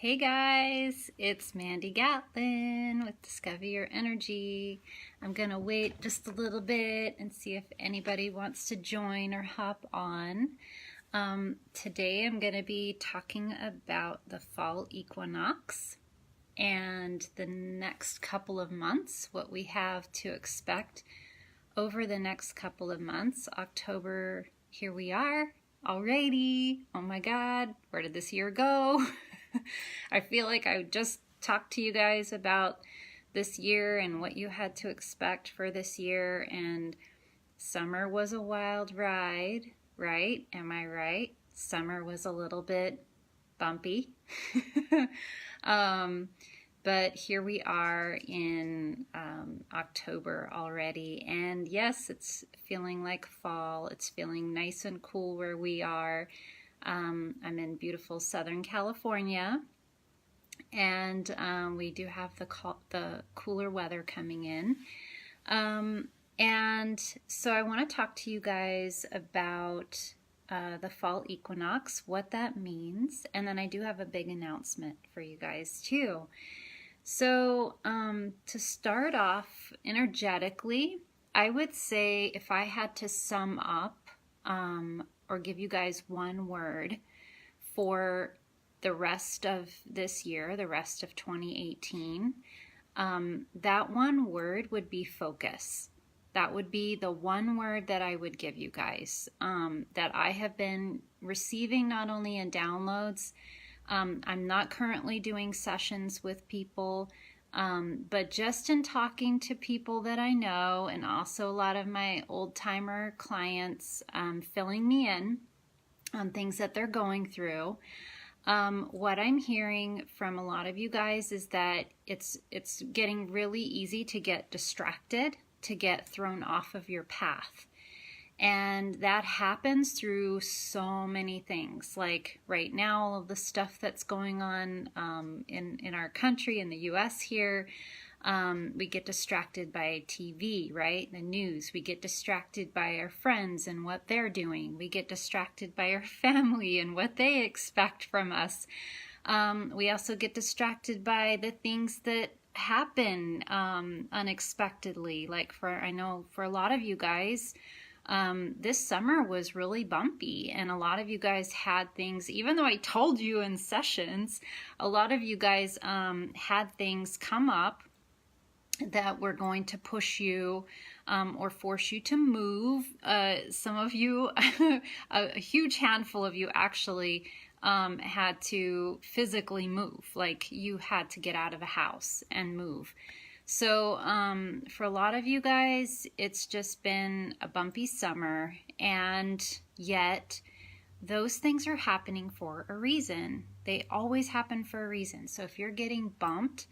Hey guys, it's Mandy Gatlin with Discover Your Energy. I'm gonna wait just a little bit and see if anybody wants to join or hop on. Today I'm gonna be talking about the fall equinox and the next couple of months, what we have to expect over the next couple of months. October, here we are already. Oh my God, where did this year go? I feel like I just talked to you guys about this year and what you had to expect for this year, and summer was a wild ride, right? Am I right? Summer was a little bit bumpy. But here we are in October already, and yes, it's feeling like fall. It's feeling nice and cool where we are. I'm in beautiful Southern California, and we do have the cooler weather coming in. And so I want to talk to you guys about the fall equinox, what that means, and then I do have a big announcement for you guys too. So to start off energetically, I would say if I had to sum up or give you guys one word for the rest of this year, the rest of 2018, that one word would be focus. That would be the one word that I would give you guys, that I have been receiving not only in downloads. I'm not currently doing sessions with people, but just in talking to people that I know, and also a lot of my old-timer clients filling me in on things that they're going through. What I'm hearing from a lot of you guys is that it's getting really easy to get distracted, to get thrown off of your path. And that happens through so many things. Like right now, all of the stuff that's going on in our country, in the US here, we get distracted by TV, right? The news. We get distracted by our friends and what they're doing. We get distracted by our family and what they expect from us. We also get distracted by the things that happen unexpectedly. Like I know for a lot of you guys, this summer was really bumpy, and a lot of you guys had things, even though I told you in sessions, a lot of you guys had things come up that were going to push you or force you to move. Some of you, a huge handful of you actually had to physically move, like you had to get out of the house and move. So for a lot of you guys, it's just been a bumpy summer, and yet those things are happening for a reason. They always happen for a reason. So if you're getting bumped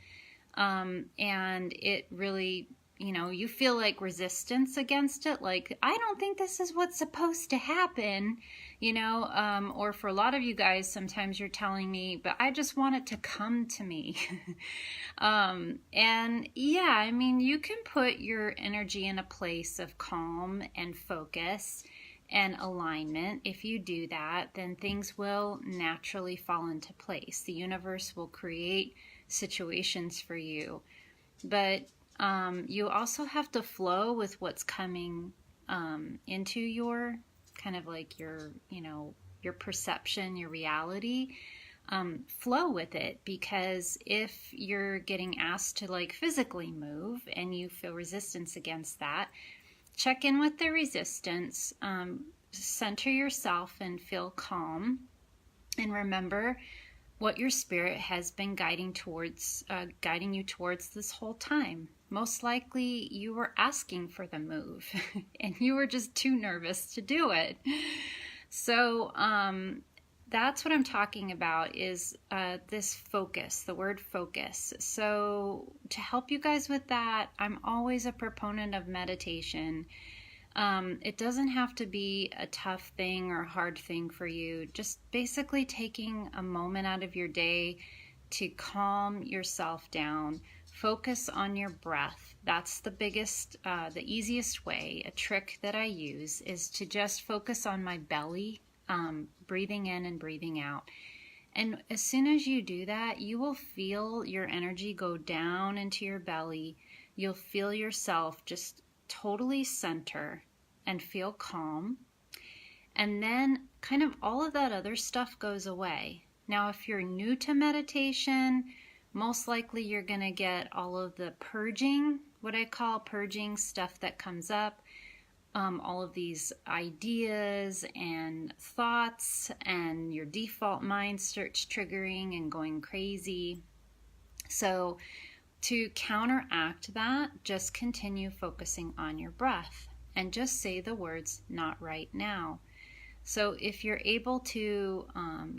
and it really, you feel like resistance against it, like, I don't think this is what's supposed to happen, or for a lot of you guys, sometimes you're telling me, but I just want it to come to me. And yeah, I mean, you can put your energy in a place of calm and focus and alignment. If you do that, then things will naturally fall into place. The universe will create situations for you, but you also have to flow with what's coming into your kind of like your perception, your reality. Flow with it, because if you're getting asked to like physically move and you feel resistance against that, check in with the resistance, center yourself and feel calm, and remember what your spirit has been guiding you towards this whole time. Most likely you were asking for the move and you were just too nervous to do it. So that's what I'm talking about, is this focus, the word focus. So to help you guys with that, I'm always a proponent of meditation. It doesn't have to be a tough thing or hard thing for you. Just basically taking a moment out of your day to calm yourself down. Focus on your breath. That's the biggest, the easiest way. A trick that I use is to just focus on my belly, breathing in and breathing out. And as soon as you do that, you will feel your energy go down into your belly. You'll feel yourself just totally center and feel calm. And then kind of all of that other stuff goes away. Now, if you're new to meditation, most likely you're going to get all of the purging, what I call purging stuff that comes up, all of these ideas and thoughts, and your default mind starts triggering and going crazy. So to counteract that, just continue focusing on your breath and just say the words, "not right now." So if you're able to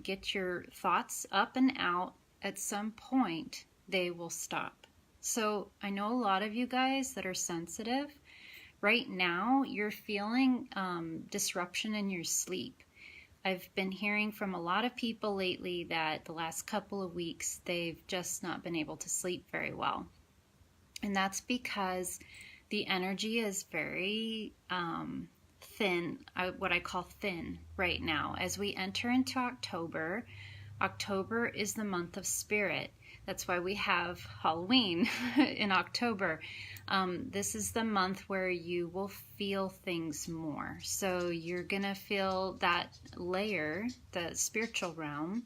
get your thoughts up and out, at some point they will stop. So I know a lot of you guys that are sensitive, right now you're feeling disruption in your sleep. I've been hearing from a lot of people lately that the last couple of weeks they've just not been able to sleep very well. And that's because the energy is very thin, what I call thin right now. As we enter into October, October is the month of spirit. That's why we have Halloween in October. This is the month where you will feel things more. So you're going to feel that layer, the spiritual realm,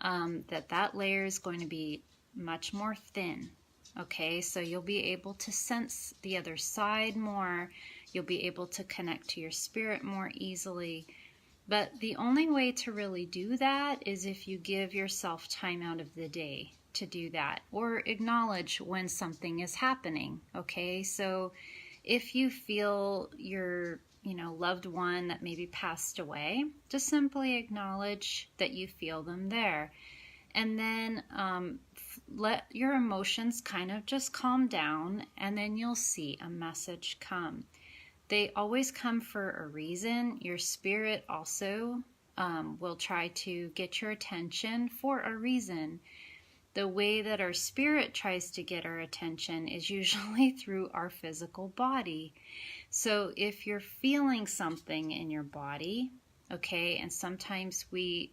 that layer is going to be much more thin. Okay, so you'll be able to sense the other side more. You'll be able to connect to your spirit more easily. But the only way to really do that is if you give yourself time out of the day to do that, or acknowledge when something is happening. Okay, so if you feel your loved one that maybe passed away, just simply acknowledge that you feel them there. And then let your emotions kind of just calm down, and then you'll see a message come. They always come for a reason. Your spirit also will try to get your attention for a reason. The way that our spirit tries to get our attention is usually through our physical body. So if you're feeling something in your body, okay, and sometimes we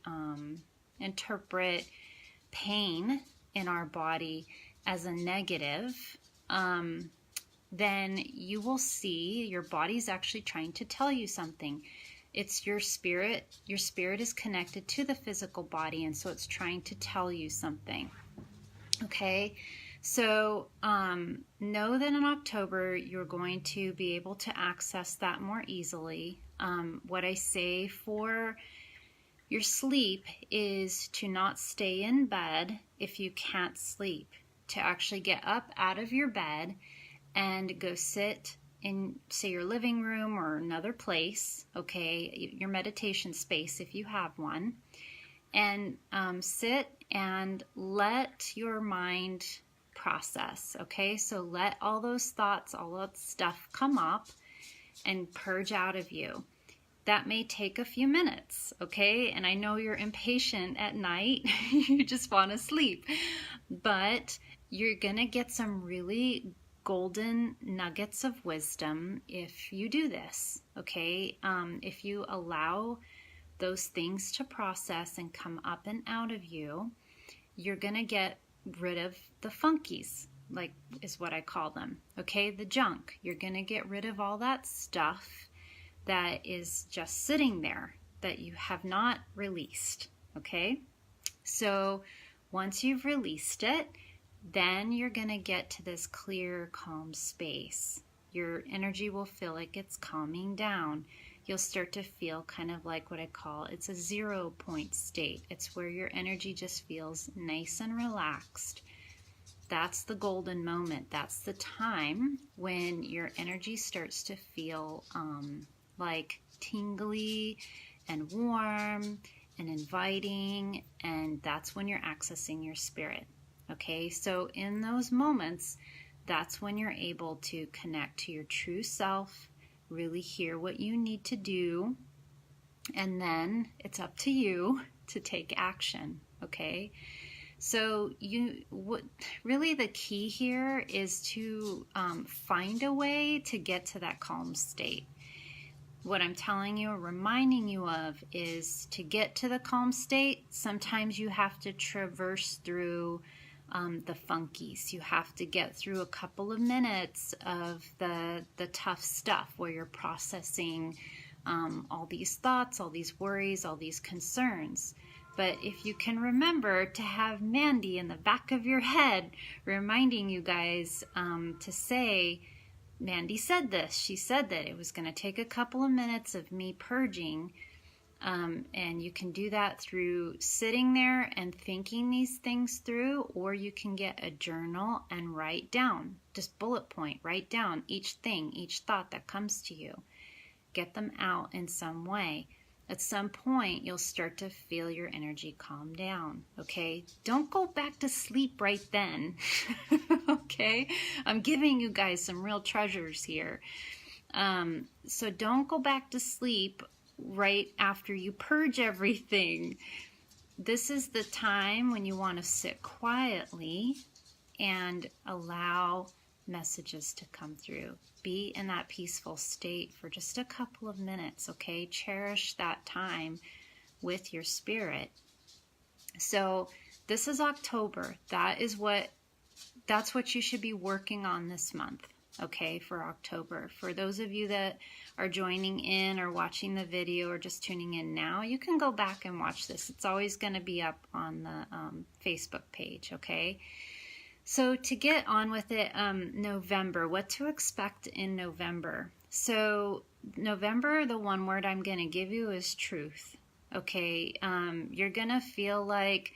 interpret pain in our body as a negative, then you will see your body's actually trying to tell you something. It's your spirit. Your spirit is connected to the physical body, and so it's trying to tell you something. Okay, so know that in October you're going to be able to access that more easily. What I say for your sleep is to not stay in bed if you can't sleep, to actually get up out of your bed and go sit in, say, your living room or another place, okay, your meditation space if you have one, and sit and let your mind process, okay? So let all those thoughts, all that stuff come up and purge out of you. That may take a few minutes, okay? And I know you're impatient at night. You just want to sleep. But you're going to get some really golden nuggets of wisdom if you do this, okay? If you allow those things to process and come up and out of you, you're going to get rid of the funkies, like is what I call them, okay? The junk. You're going to get rid of all that stuff that is just sitting there that you have not released, okay? So once you've released it, then you're going to get to this clear, calm space. Your energy will feel like it's calming down. You'll start to feel kind of like what I call, it's a 0 point state. It's where your energy just feels nice and relaxed. That's the golden moment. That's the time when your energy starts to feel like tingly and warm and inviting, and that's when you're accessing your spirit. Okay, so in those moments, that's when you're able to connect to your true self, really hear what you need to do, and then it's up to you to take action, okay? So really the key here is to find a way to get to that calm state. what I'm telling you or reminding you of is to get to the calm state, sometimes you have to traverse through the funkies. You have to get through a couple of minutes of the tough stuff where you're processing all these thoughts, all these worries, all these concerns. But if you can remember to have Mandy in the back of your head reminding you guys to say, Mandy said this. She said that it was going to take a couple of minutes of me purging. And you can do that through sitting there and thinking these things through, or you can get a journal and write down, just bullet point, write down each thing, each thought that comes to you. Get them out in some way. At some point, you'll start to feel your energy calm down, okay? Don't go back to sleep right then, okay? I'm giving you guys some real treasures here. So don't go back to sleep right after you purge everything. This is the time when you want to sit quietly and allow messages to come through. Be in that peaceful state for just a couple of minutes, okay? Cherish that time with your spirit. So this is October. That's what you should be working on this month, okay, for October. For those of you that are joining in or watching the video or just tuning in now, you can go back and watch this. It's always going to be up on the Facebook page, okay? So to get on with it, November, what to expect in November. So November, the one word I'm going to give you is truth, okay? You're going to feel like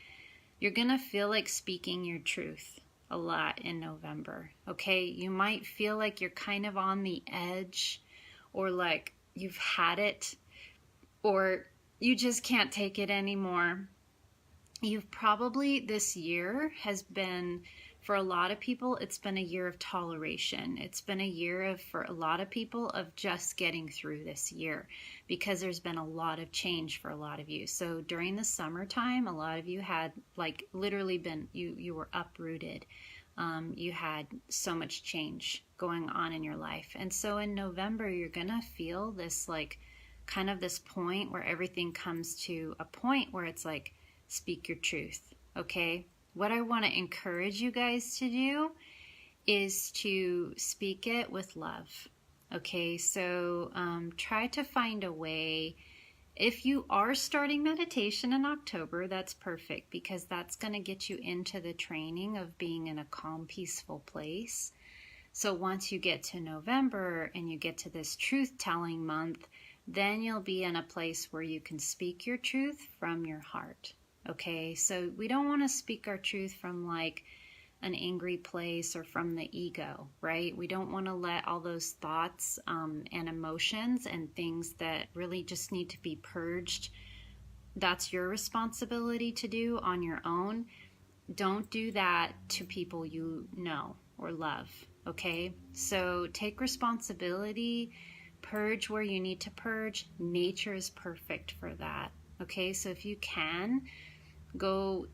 speaking your truth a lot in November, okay? You might feel like you're kind of on the edge, or like you've had it, or you just can't take it anymore. You've probably, this year has been, for a lot of people, it's been a year of toleration. It's been a year of, for a lot of people, of just getting through this year, because there's been a lot of change for a lot of you. So during the summertime, a lot of you had like literally been, you were uprooted. You had so much change going on in your life. And so in November, you're going to feel this like kind of this point where everything comes to a point where it's like, speak your truth, okay? What I want to encourage you guys to do is to speak it with love, okay? So try to find a way. If you are starting meditation in October, that's perfect, because that's going to get you into the training of being in a calm, peaceful place. So once you get to November and you get to this truth-telling month, then you'll be in a place where you can speak your truth from your heart. Okay, so we don't want to speak our truth from like an angry place or from the ego, right? We don't want to let all those thoughts and emotions and things that really just need to be purged. That's your responsibility to do on your own. Don't do that to people you know or love, okay? So take responsibility, purge where you need to purge. Nature is perfect for that, okay? So if you can, go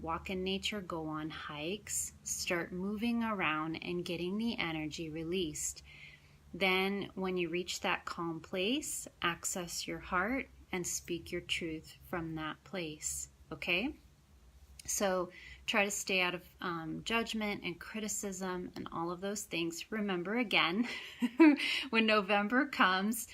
walk in nature, go on hikes, start moving around and getting the energy released. Then when you reach that calm place, access your heart and speak your truth from that place, okay? So try to stay out of judgment and criticism and all of those things. Remember again, when November comes,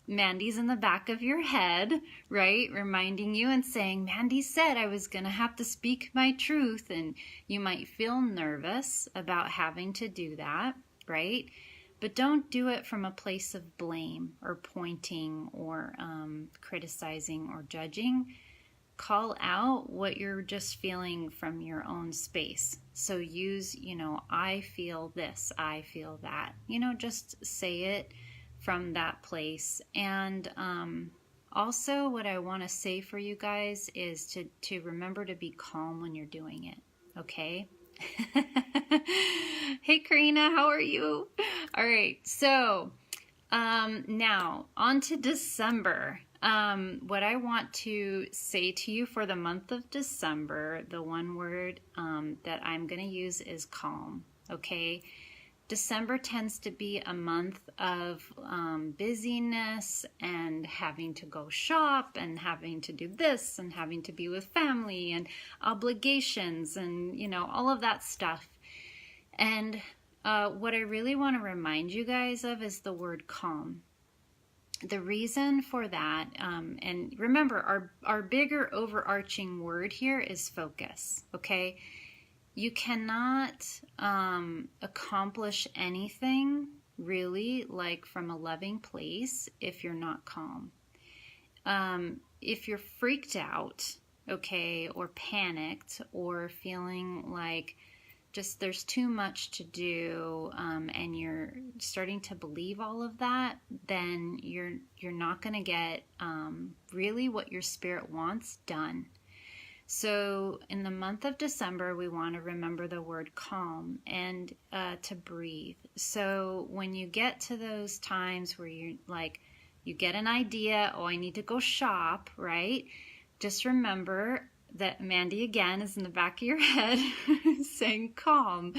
Mandy's in the back of your head, right? Reminding you and saying, Mandy said I was going to have to speak my truth. And you might feel nervous about having to do that, right? But don't do it from a place of blame or pointing or criticizing or judging. Call out what you're just feeling from your own space. So use, I feel this, I feel that. Just say it from that place. And also what I want to say for you guys is to remember to be calm when you're doing it, okay? Hey Karina, how are you? All right, so now on to December. What I want to say to you for the month of December, the one word that I'm going to use is calm, okay? December tends to be a month of busyness and having to go shop and having to do this and having to be with family and obligations and, you know, all of that stuff. And what I really want to remind you guys of is the word calm. The reason for that, and remember, our bigger overarching word here is focus, okay? You cannot accomplish anything really like from a loving place if you're not calm. If you're freaked out, okay, or panicked, or feeling like just there's too much to do, and you're starting to believe all of that, then you're not going to get really what your spirit wants done. So in the month of December, we want to remember the word calm and to breathe. So when you get to those times where you're like, you get an idea, oh, I need to go shop, right? Just remember that Mandy again is in the back of your head saying calm.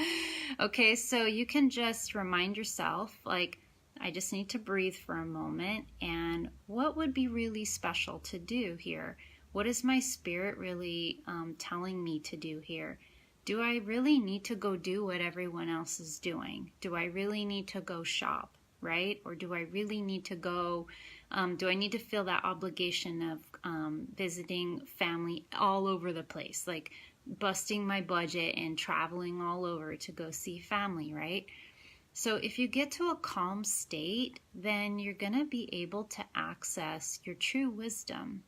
Okay, so you can just remind yourself, like, I just need to breathe for a moment, and what would be really special to do here? What is my spirit really telling me to do here? Do I really need to go do what everyone else is doing? Do I really need to go shop, right? Or do I really need to go, do I need to feel that obligation of visiting family all over the place, like busting my budget and traveling all over to go see family, right? So if you get to a calm state, then you're going to be able to access your true wisdom.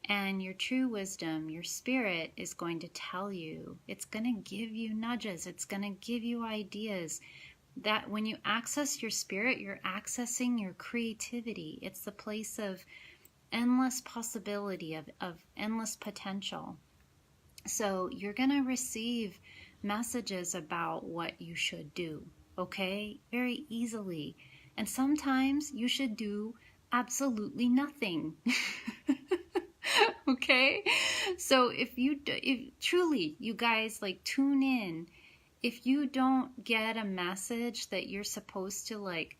And your true wisdom, your spirit is going to tell you, it's going to give you nudges, it's going to give you ideas. That when you access your spirit, you're accessing your creativity. It's the place of endless possibility, of endless potential. So you're going to receive messages about what you should do, okay? Very easily. And sometimes you should do absolutely nothing. Okay? So if truly, you guys, like, tune in. If you don't get a message that you're supposed to, like,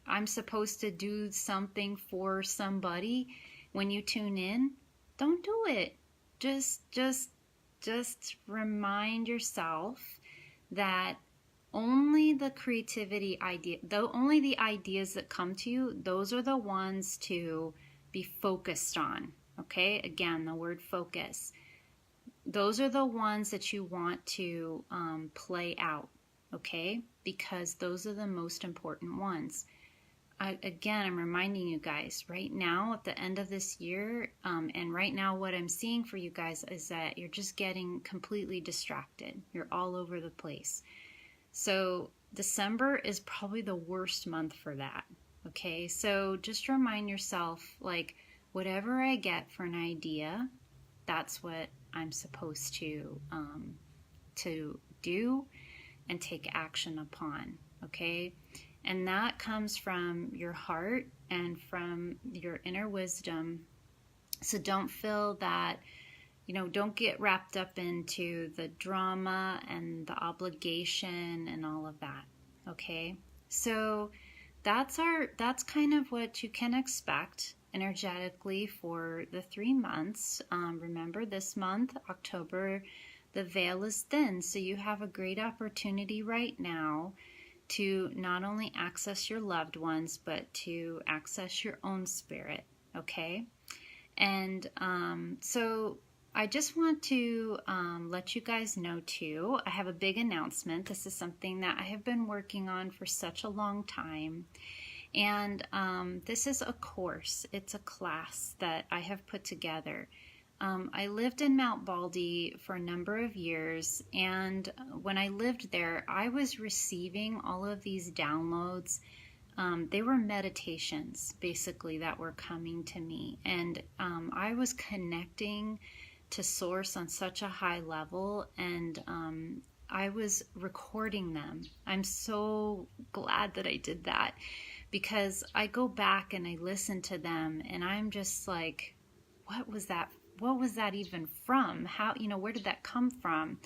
I'm supposed to do something for somebody, when you tune in, don't do it. Just remind yourself that only the creativity idea, though only the ideas that come to you, those are the ones to be focused on. Okay, again, the word focus. Those are the ones that you want to play out, okay? Because those are the most important ones. Again, I'm reminding you guys, right now at the end of this year, and right now what I'm seeing for you guys is that you're just getting completely distracted. You're all over the place. So December is probably the worst month for that, okay? So just remind yourself, like, whatever I get for an idea, that's what I'm supposed to do and take action upon, okay? And that comes from your heart and from your inner wisdom. So don't feel that, you know, don't get wrapped up into the drama and the obligation and all of that, okay? So that's kind of what you can expect energetically for the 3 months. Remember, this month, October, the veil is thin, so you have a great opportunity right now to not only access your loved ones, but to access your own spirit, okay? And so I just want to let you guys know too, I have a big announcement. This is something that I have been working on for such a long time. And this is a course, it's a class that I have put together. I lived in Mount Baldy for a number of years, and when I lived there, I was receiving all of these downloads. They were meditations, basically, that were coming to me, and I was connecting to Source on such a high level, and I was recording them. I'm so glad that I did that, because I go back and I listen to them and I'm just like, what was that? What was that even from? How, you know, where did that come from?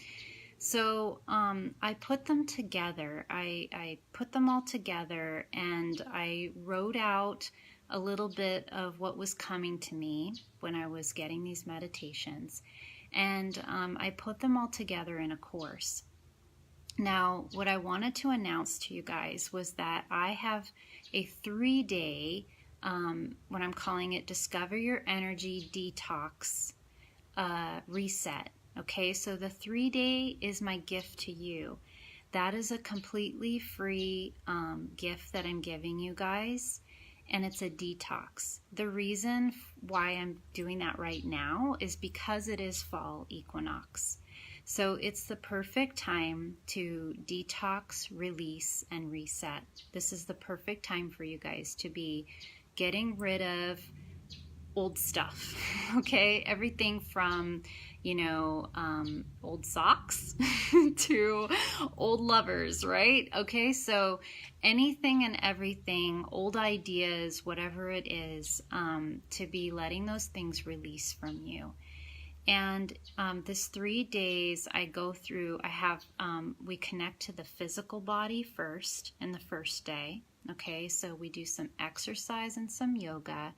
So I put them together. I put them all together and I wrote out a little bit of what was coming to me when I was getting these meditations. And I put them all together in a course. Now, what I wanted to announce to you guys was that I have a 3-day, what I'm calling it, Discover Your Energy Detox reset. Okay, so the 3-day is my gift to you. That is a completely free gift that I'm giving you guys, and it's a detox. The reason why I'm doing that right now is because it is fall equinox. So it's the perfect time to detox, release, and reset. This is the perfect time for you guys to be getting rid of old stuff, okay? Everything from, old socks to old lovers, right? Okay, so anything and everything, old ideas, whatever it is, to be letting those things release from you. And this 3 days I go through, we connect to the physical body first in the first day. Okay, so we do some exercise and some yoga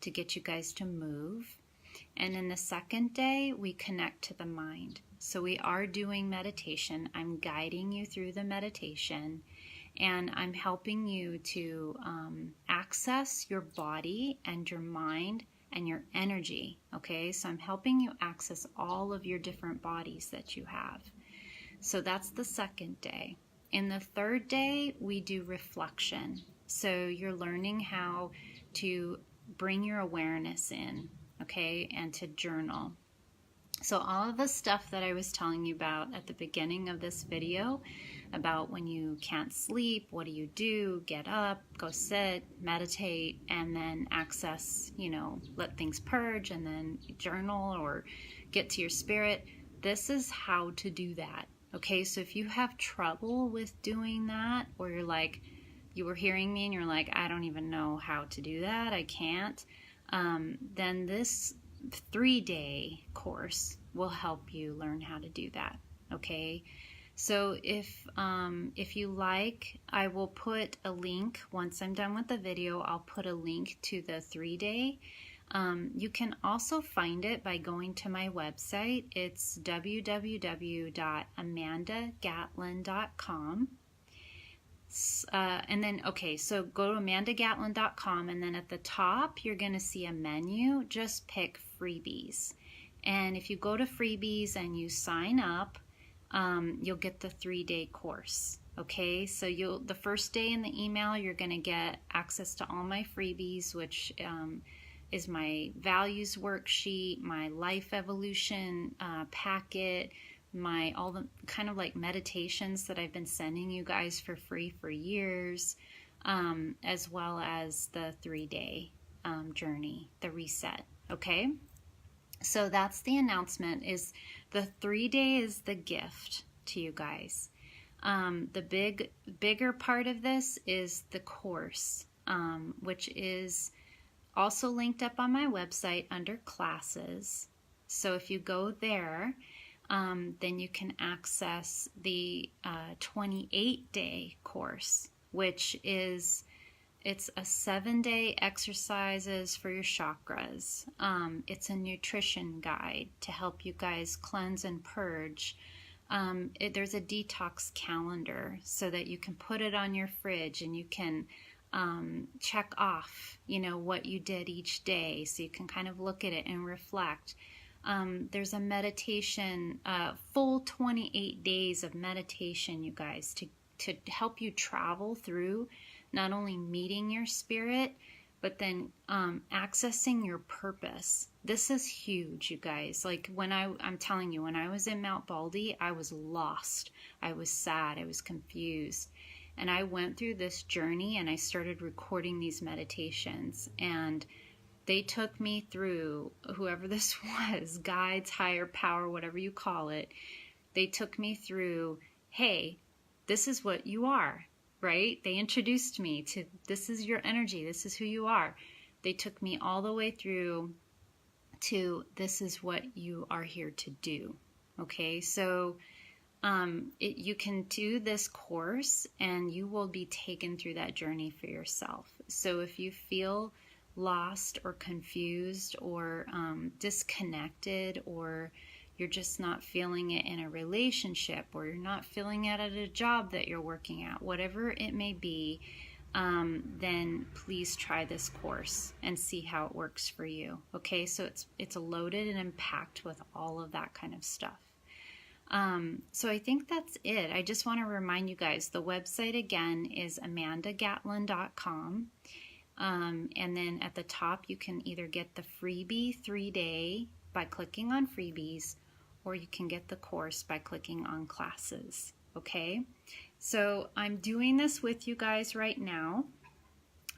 to get you guys to move. And in the second day, we connect to the mind. So we are doing meditation. I'm guiding you through the meditation, and I'm helping you to access your body and your mind and your energy, okay? So I'm helping you access all of your different bodies that you have. So that's the second day. In the third day, we do reflection. So you're learning how to bring your awareness in, okay, and to journal. So all of the stuff that I was telling you about at the beginning of this video, about when you can't sleep, what do? Get up, go sit, meditate, and then access, let things purge, and then journal or get to your spirit. This is how to do that, okay? So if you have trouble with doing that, or you're like, you were hearing me and you're like, I don't even know how to do that, I can't, then this 3-day course will help you learn how to do that, okay? So if you like, I will put a link, once I'm done with the video, I'll put a link to the 3-day. You can also find it by going to my website. It's www.amandagatlin.com. And then, okay, so go to amandagatlin.com, and then at the top, you're going to see a menu. Just pick freebies. And if you go to freebies and you sign up, you'll get the 3-day course. Okay, so the first day in the email, you're going to get access to all my freebies, which is my values worksheet, my life evolution packet, all the kind of like meditations that I've been sending you guys for free for years, as well as the 3-day journey, the reset. Okay, so that's the announcement. Is the 3-day is the gift to you guys. The bigger part of this is the course, which is also linked up on my website under classes. So if you go there, then you can access the 28-day course, which is, it's a 7-day exercises for your chakras. It's a nutrition guide to help you guys cleanse and purge. There's a detox calendar so that you can put it on your fridge and you can check off, what you did each day, so you can kind of look at it and reflect. There's a meditation, full 28 days of meditation, you guys, to help you travel through not only meeting your spirit, but then accessing your purpose. This is huge, you guys. Like I'm telling you, when I was in Mount Baldy, I was lost. I was sad. I was confused. And I went through this journey and I started recording these meditations, and they took me through, whoever this was, guides, higher power, whatever you call it, they took me through, hey, this is what you are, right? They introduced me to, this is your energy, this is who you are. They took me all the way through to, this is what you are here to do, okay? So you can do this course and you will be taken through that journey for yourself. So if you feel lost or confused or disconnected, or you're just not feeling it in a relationship, or you're not feeling it at a job that you're working at, whatever it may be, then please try this course and see how it works for you. Okay, so it's loaded and packed with all of that kind of stuff. So I think that's it. I just want to remind you guys, the website again is amandagatlin.com. And then at the top, you can either get the freebie 3-day by clicking on freebies, or you can get the course by clicking on classes. Okay, so I'm doing this with you guys right now.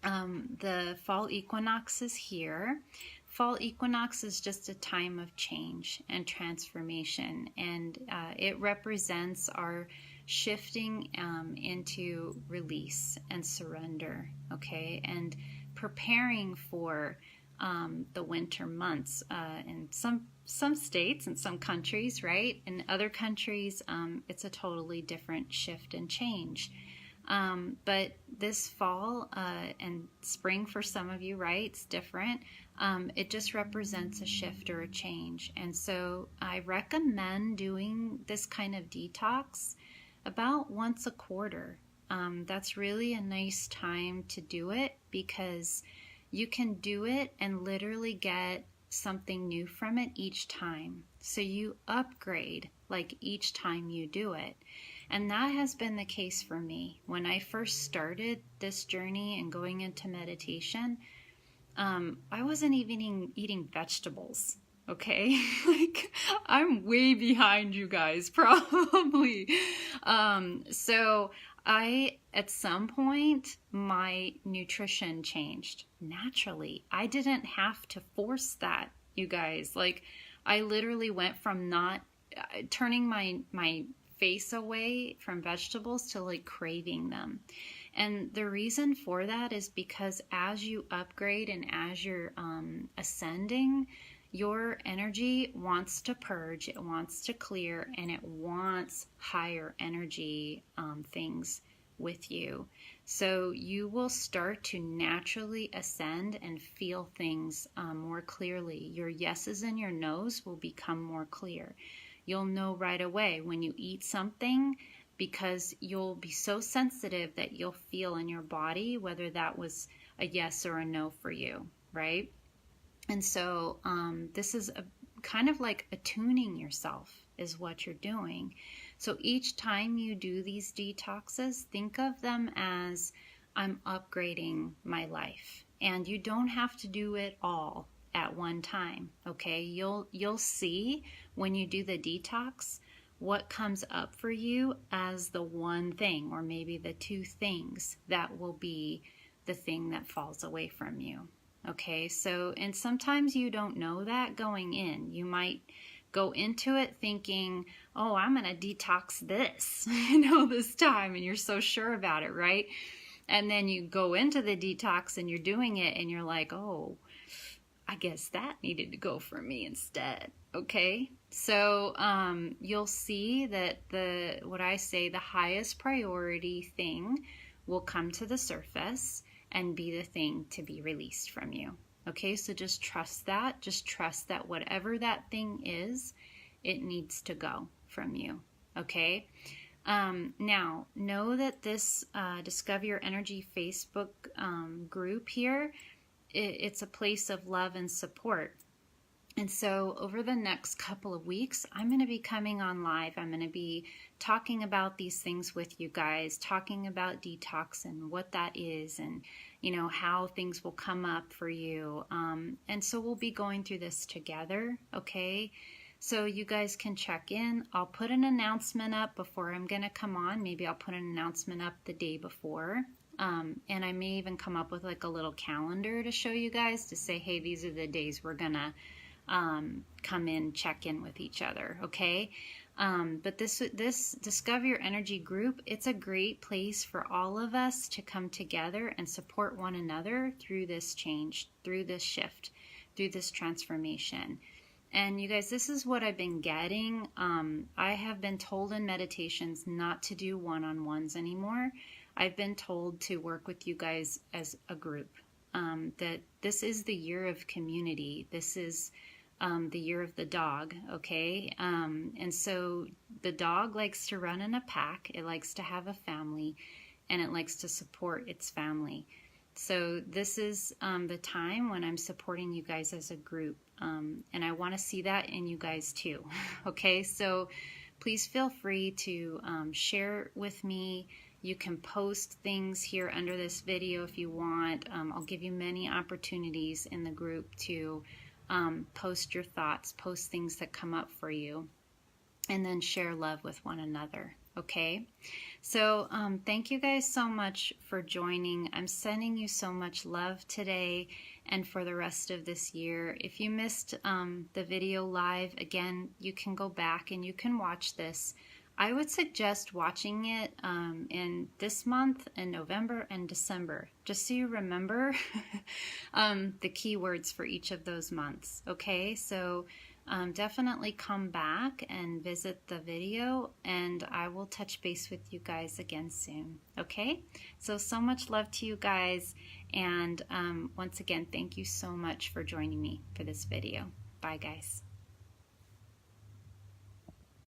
The fall equinox is here. Fall equinox is just a time of change and transformation, and it represents our shifting into release and surrender, okay, and preparing for the winter months in some states and some countries, right? In other countries, it's a totally different shift and change. But this fall and spring for some of you, right, it's different. It just represents a shift or a change. And so I recommend doing this kind of detox about once a quarter. That's really a nice time to do it, because you can do it and literally get something new from it each time. So you upgrade like each time you do it. And that has been the case for me. When I first started this journey and going into meditation, I wasn't even eating vegetables, okay? Like, I'm way behind you guys, probably. So at some point, my nutrition changed naturally. I didn't have to force that, you guys. Like, I literally went from not turning my face away from vegetables to like craving them. And the reason for that is because as you upgrade and as you're ascending, your energy wants to purge, it wants to clear, and it wants higher energy things with you. So you will start to naturally ascend and feel things more clearly. Your yeses and your nos will become more clear. You'll know right away when you eat something, because you'll be so sensitive that you'll feel in your body whether that was a yes or a no for you, right? And so this is a kind of like attuning yourself is what you're doing. So each time you do these detoxes, think of them as I'm upgrading my life. And you don't have to do it all at one time, okay? You'll see when you do the detox what comes up for you as the one thing, or maybe the two things that will be the thing that falls away from you. Okay, so, and sometimes you don't know that going in. You might go into it thinking, oh, I'm going to detox this, this time, and you're so sure about it, right? And then you go into the detox and you're doing it and you're like, oh, I guess that needed to go for me instead. Okay, so you'll see that the highest priority thing will come to the surface and be the thing to be released from you. Okay, so just trust that. Just trust that whatever that thing is, it needs to go from you. Okay, now know that this Discover Your Energy Facebook group here, it's a place of love and support. And so over the next couple of weeks, I'm going to be coming on live. I'm going to be talking about these things with you guys, talking about detox and what that is, and how things will come up for you. And so we'll be going through this together, okay? So you guys can check in. I'll put an announcement up before I'm going to come on. Maybe I'll put an announcement up the day before. And I may even come up with like a little calendar to show you guys, to say, hey, these are the days we're going to come in, check in with each other, okay? But this Discover Your Energy group, it's a great place for all of us to come together and support one another through this change, through this shift, through this transformation. And you guys, this is what I've been getting. I have been told in meditations not to do one-on-ones anymore. I've been told to work with you guys as a group. That this is the year of community. This is the year of the dog, okay? And so the dog likes to run in a pack. It likes to have a family, and it likes to support its family. So this is the time when I'm supporting you guys as a group. And I want to see that in you guys too. Okay, so please feel free to share with me. You can post things here under this video if you want. I'll give you many opportunities in the group to post your thoughts, post things that come up for you, and then share love with one another. Okay, so thank you guys so much for joining. I'm sending you so much love today and for the rest of this year. If you missed the video live, again, you can go back and you can watch this. I would suggest watching it in this month, in November and December, just so you remember the keywords for each of those months. Okay, so definitely come back and visit the video, and I will touch base with you guys again soon. Okay, so much love to you guys, and once again, thank you so much for joining me for this video. Bye guys.